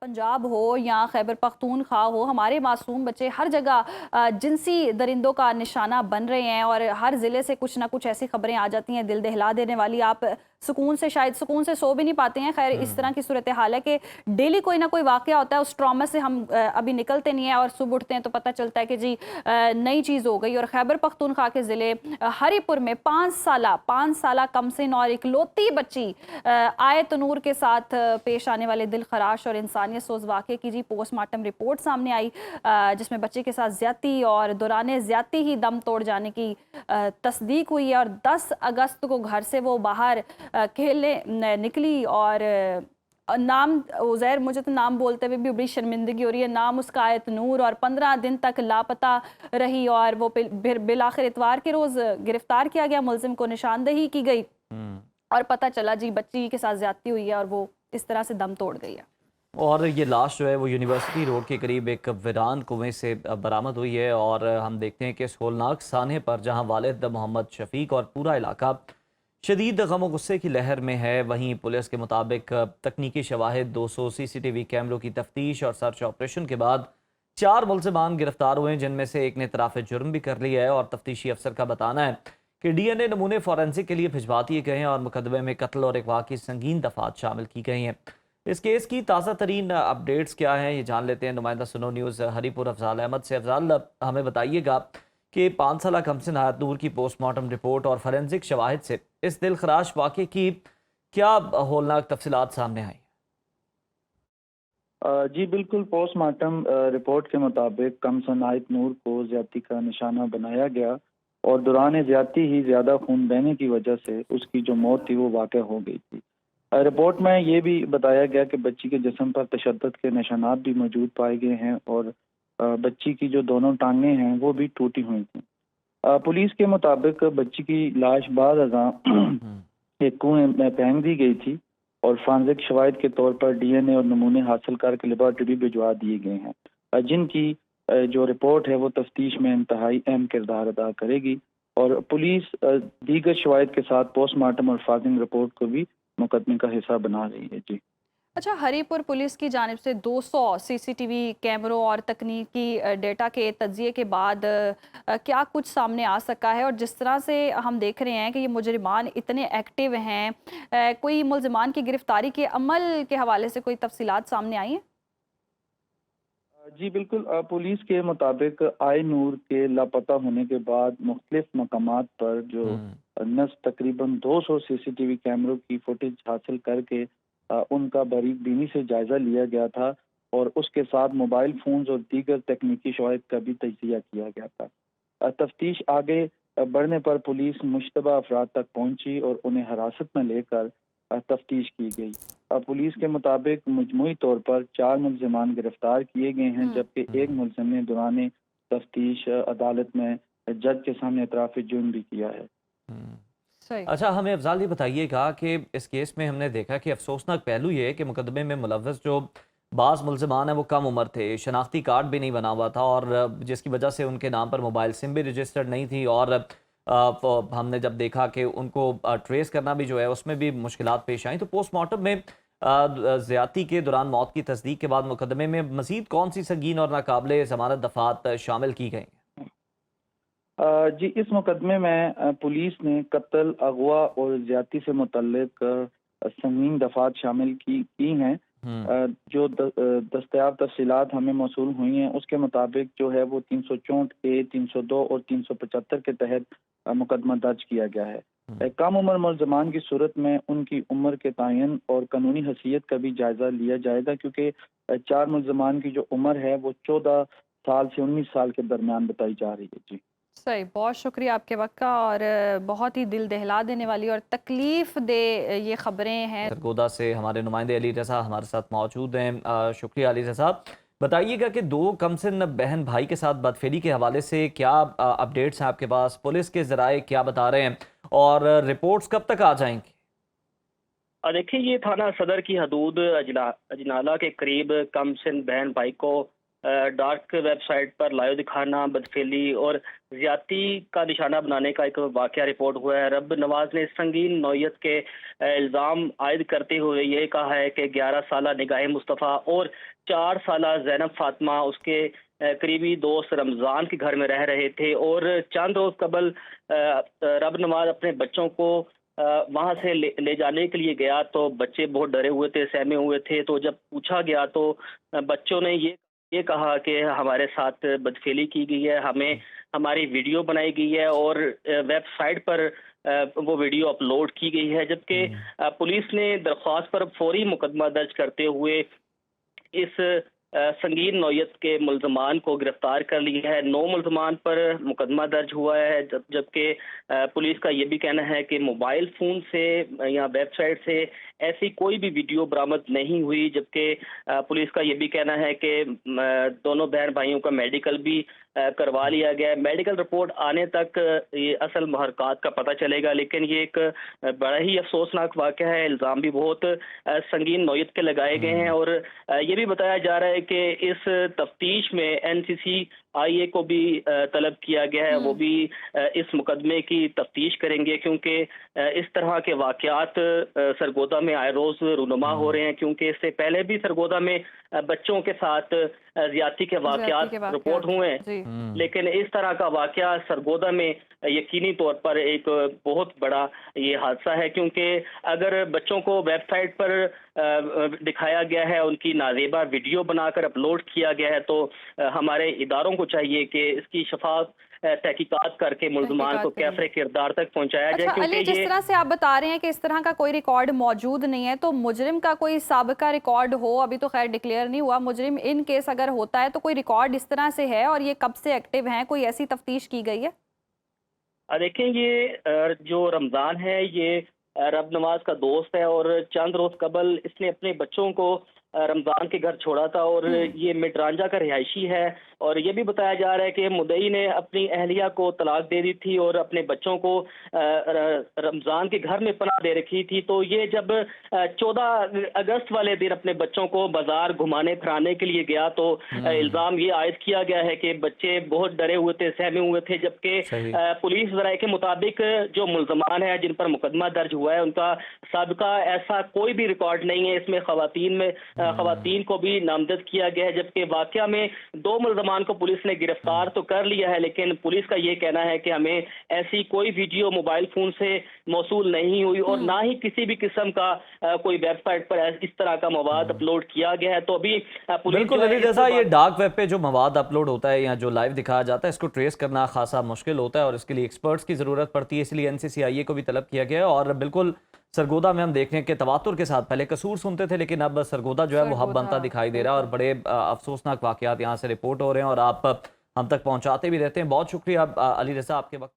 पंजाब हो या खैबर पख्तूनख्वा हो, हमारे मासूम बच्चे हर जगह जिनसी दरिंदों का निशाना बन रहे हैं और हर ज़िले से कुछ ना कुछ ऐसी खबरें आ जाती हैं दिल दहला देने वाली। आप शायद सुकून से सो भी नहीं पाते हैं। खैर, इस तरह की सूरत हाल है कि डेली कोई ना कोई वाक़या होता है, उस ट्रॉमा से हम अभी निकलते नहीं हैं और सुबह उठते हैं तो पता चलता है कि जी नई चीज़ हो गई। और खैबर पख्तूनख्वा के ज़िले हरीपुर में 5 साला कमसिन और इकलौती बच्ची आयत नूर के साथ पेश आने वाले दिल खराश और इंसानियत सोज वाक़े की जी पोस्टमार्टम रिपोर्ट सामने आई, जिसमें बच्चे के साथ ज़्यादती और दौरान ज़्यादती ही दम तोड़ जाने की तस्दीक हुई है। और 10 अगस्त को घर से वो बाहर खेलने निकली और नाम उज़ैर, मुझे तो नाम बोलते हुए भी बड़ी शर्मिंदगी हो रही है। नाम उसका आयत नूर और 15 दिन तक लापता रही और वो फिर बिलाखिर इतवार के रोज़ गिरफ्तार किया गया। मुलजिम को निशानदही की गई और पता चला जी बच्ची के साथ ज्यादती हुई है और वो इस तरह से दम तोड़ गई है। और ये लाश जो है वो यूनिवर्सिटी रोड के करीब एक वीरान कुएं से बरामद हुई है। और हम देखते हैं कि इस होलनाक सान्हे पर जहां वालिद मोहम्मद शफीक और पूरा इलाका शदीद गम और गुस्से की लहर में है, वहीं पुलिस के मुताबिक तकनीकी शवाहिद 200 CCTV कैमरों की तफ्तीश और सर्च ऑपरेशन के बाद 4 मुलजिमान गिरफ्तार हुए, जिनमें से एक ने इतराफ़ जुर्म भी कर लिया है। और तफ्तीशी अफसर का बताना है कि DNA नमूने फॉरेंसिक के लिए भिजवा दिए गए हैं और मुकदमे में कत्ल और अगवा की संगीन दफात शामिल की गई हैं। इस केस की ताज़ा तरीन अपडेट्स क्या हैं, ये जान लेते हैं नुमाइंदा सुनो न्यूज़ हरीपुर अफजाल अहमद से। अफजाल, हमें बताइएगा कि 5 साला कमसिन आयत नूर की पोस्टमार्टम रिपोर्ट और फॉरेंसिक शवाहिद से इस दिल खराश वाक़े की क्या होलनाक तफसीलात सामने आई? जी बिल्कुल, पोस्टमार्टम रिपोर्ट के मुताबिक कमसिन आयत नूर को ज्यादती का निशाना बनाया गया और दौरान ज्यादती ही ज्यादा खून बहने की वजह से उसकी जो मौत थी वो वाक़ हो गई थी। रिपोर्ट में ये भी बताया गया कि बच्ची के जिस्म पर तशद्दुद के निशानात भी मौजूद पाए गए हैं और बच्ची की जो दोनों टांगें हैं वो भी टूटी हुई थी। पुलिस के मुताबिक बच्ची की लाश बाद अज़ां एक कुएं में फेंक दी गई थी और फॉरेंसिक शवाहिद के तौर पर DNA और नमूने हासिल करके लेबॉर्ट्री भिजवा दिए गए हैं, जिनकी जो रिपोर्ट है वो तफ्तीश में इंतहाई अहम किरदार अदा करेगी। और पुलिस दीगर शवाहिद के साथ पोस्टमार्टम और फॉरेंसिक रिपोर्ट को भी मुकदमे का हिस्सा बना रही है। जी अच्छा, हरीपुर पुलिस की जानिब से 200 CCTV कैमरों और तकनीकी डेटा के तज्जिए के बाद क्या कुछ सामने आ सका है? और जिस तरह से हम देख रहे हैं कि ये मुजरिमान इतने एक्टिव हैं, कोई मुलजिमान की गिरफ्तारी के अमल के हवाले से कोई तफसीलात सामने आई हैं? जी बिल्कुल, पुलिस के मुताबिक आय नूर के लापता होने के बाद मुख्तलिफ मकामात पर जो तकरीबन 200 CCTV कैमरों की फुटेज हासिल करके उनका बारीक बीनी से जायजा लिया गया था और उसके साथ मोबाइल फोन्स और दीगर तकनीकी शवाहिद का भी तजिया किया गया था। तफ्तीश आगे बढ़ने पर पुलिस मुश्तबा अफराद तक पहुंची और उन्हें हिरासत में लेकर तफ्तीश की गई। पुलिस के मुताबिक मजमूई तौर पर 4 मुलजिमान गिरफ्तार किए गए हैं, जबकि एक मुलजिम ने दौरान तफ्तीश अदालत में जज के सामने इतराफ़ जुर्म भी किया है। अच्छा, हमें अफजाल ये बताइएगा कि इस केस में हमने देखा कि अफसोसनाक पहलू ये है कि मुकदमे में मुलव्वस जो बाज़ मुलजिमान हैं वो कम उम्र थे, शनाख्ती कार्ड भी नहीं बना हुआ था और जिसकी वजह से उनके नाम पर मोबाइल सिम भी रजिस्टर्ड नहीं थी। और हमने जब देखा कि उनको ट्रेस करना भी जो है उसमें भी मुश्किलात पेश आई। तो पोस्टमार्टम में ज़्यादती के दौरान मौत की तस्दीक के बाद मुकदमे में मज़ीद कौन सी संगीन और नाकाबिले ज़मानत दफ़ात शामिल की गई? जी इस मुकदमे में पुलिस ने कत्ल, अगवा और ज्यादती से मुतल्लिक संगीन दफात शामिल की हैं। जो दस्तयाब तफसीलात हमें मौसूल हुई हैं उसके मुताबिक जो है वो 364A, 302 और 375 के तहत मुकदमा दर्ज किया गया है। कम उम्र मुलजमान की सूरत में उनकी उम्र के तयन और कानूनी हैसियत का भी जायजा लिया जाएगा, क्योंकि 4 मुलजमान की जो उम्र है वो 14 साल से 19 साल के दरमियान बताई जा रही है। जी सही, बहुत शुक्रिया आपके वक्त का। और बहुत ही दिल दहला देने वाली और तकलीफ दे ये खबरें हैं। सरगोदा से हमारे नुमाइंदे अली रज़ा हमारे साथ मौजूद हैं। शुक्रिया अली रज़ा। बताइएगा कि 2 कमसिन बहन भाई के साथ बदफेली के हवाले से क्या अपडेट्स हैं आपके पास? पुलिस के ज़राए क्या बता रहे हैं और रिपोर्ट्स कब तक आ जाएंगी? देखिए, ये थाना सदर की हदूद अजनाला के करीब कमसिन बहन भाई को ڈارک ویب سائٹ پر لائیو دکھانا، بدفعلی اور زیادتی کا نشانہ بنانے کا ایک واقعہ رپورٹ ہوا ہے۔ رب نواز نے سنگین نوعیت کے الزام عائد کرتے ہوئے یہ کہا ہے کہ 11 سالہ نگاہ مصطفیٰ اور 4 سالہ زینب فاطمہ اس کے قریبی دوست رمضان کے گھر میں رہ رہے تھے، اور چند روز قبل رب نواز اپنے بچوں کو وہاں سے لے جانے کے لیے گیا تو بچے بہت ڈرے ہوئے تھے، سہمے ہوئے تھے۔ تو جب پوچھا گیا تو بچوں نے یہ کہا کہ ہمارے ساتھ بدفعلی کی گئی ہے، ہماری ویڈیو بنائی گئی ہے اور ویب سائٹ پر وہ ویڈیو اپلوڈ کی گئی ہے، جبکہ پولیس نے درخواست پر فوری مقدمہ درج کرتے ہوئے اس سنگین نوعیت کے ملزمان کو گرفتار کر لیا ہے۔ 9 ملزمان پر مقدمہ درج ہوا ہے، جبکہ پولیس کا یہ بھی کہنا ہے کہ موبائل فون سے یا ویب سائٹ سے ایسی کوئی بھی ویڈیو برآمد نہیں ہوئی، جبکہ پولیس کا یہ بھی کہنا ہے کہ دونوں بہن بھائیوں کا میڈیکل بھی کروا لیا گیا ہے۔ میڈیکل رپورٹ آنے تک یہ اصل محرکات کا پتہ چلے گا، لیکن یہ ایک بڑا ہی افسوسناک واقعہ ہے۔ الزام بھی بہت سنگین نوعیت کے لگائے گئے ہیں، اور یہ بھی بتایا جا رہا ہے کہ اس تفتیش میں NCCIA کو بھی طلب کیا گیا ہے، وہ بھی اس مقدمے کی تفتیش کریں گے، کیونکہ اس طرح کے واقعات سرگودا میں آئے روز رونما ہو رہے ہیں، کیونکہ اس سے پہلے بھی سرگودا میں بچوں کے ساتھ زیادتی کے واقعات رپورٹ ہوئے ہیں، لیکن اس طرح کا واقعہ سرگودا میں یقینی طور پر ایک بہت بڑا یہ حادثہ ہے، کیونکہ اگر بچوں کو ویب سائٹ پر دکھایا گیا ہے، ان کی نازیبا ویڈیو بنا کر اپلوڈ کیا گیا ہے، تو ہمارے اداروں کو چاہیے کہ اس کی شفاف تحقیقات کر کے ملزمان کو کیفر کردار تک پہنچایا جائے۔ اچھا علی، جس طرح سے آپ بتا رہے ہیں کہ اس طرح کا کوئی ریکارڈ موجود نہیں ہے، تو مجرم کا کوئی سابقہ ریکارڈ ہو، ابھی تو خیر ڈکلیئر نہیں ہوا، مجرم ان کیس اگر ہوتا ہے تو کوئی ریکارڈ اس طرح سے ہے، اور یہ کب سے ایکٹیو ہیں، کوئی ایسی تفتیش کی گئی ہے؟ دیکھیں، یہ جو رمضان ہے یہ رب نواز کا دوست ہے، اور چند روز قبل اس نے اپنے بچوں کو رمضان کے گھر چھوڑا تھا، اور یہ مڈ رانجھا کا رہائشی ہے، اور یہ بھی بتایا جا رہا ہے کہ مدعی نے اپنی اہلیہ کو طلاق دے دی تھی اور اپنے بچوں کو رمضان کے گھر میں پناہ دے رکھی تھی۔ تو یہ جب 14 اگست والے دن اپنے بچوں کو بازار گھمانے پھرانے کے لیے گیا تو الزام یہ عائد کیا گیا ہے کہ بچے بہت ڈرے ہوئے تھے، سہمے ہوئے تھے، جبکہ پولیس ذرائع کے مطابق جو ملزمان ہیں جن پر مقدمہ درج ہوا ہے ان کا سابقہ ایسا کوئی بھی ریکارڈ نہیں ہے۔ اس میں خواتین کو بھی نامزد کیا گیا ہے، جبکہ واقعہ میں 2 ملزمان کو پولیس نے گرفتار تو کر لیا ہے، لیکن پولیس کا یہ کہنا ہے کہ ہمیں ایسی کوئی ویڈیو موبائل فون سے موصول نہیں ہوئی، اور نہ ہی کسی بھی قسم کا کوئی ویب سائٹ پر اس طرح کا مواد اپلوڈ کیا گیا ہے۔ تو ابھی بالکل علی رضا، یہ ڈارک ویب پہ جو مواد اپلوڈ ہوتا ہے یا جو لائیو دکھایا جاتا ہے، اس کو ٹریس کرنا خاصا مشکل ہوتا ہے، اور اس کے لیے ایکسپرٹس کی ضرورت پڑتی ہے، اس لیے NCCIA کو بھی طلب کیا گیا ہے۔ اور بالکل سرگودا میں ہم دیکھ رہے ہیں کہ تواتر کے ساتھ پہلے قصور سنتے تھے، لیکن اب سرگودا جو ہے وہ ہب بنتا دکھائی دے رہا ہے، اور بڑے افسوسناک واقعات یہاں سے رپورٹ ہو رہے ہیں، اور آپ ہم تک پہنچاتے بھی رہتے ہیں۔ بہت شکریہ علی رضا آپ کے وقت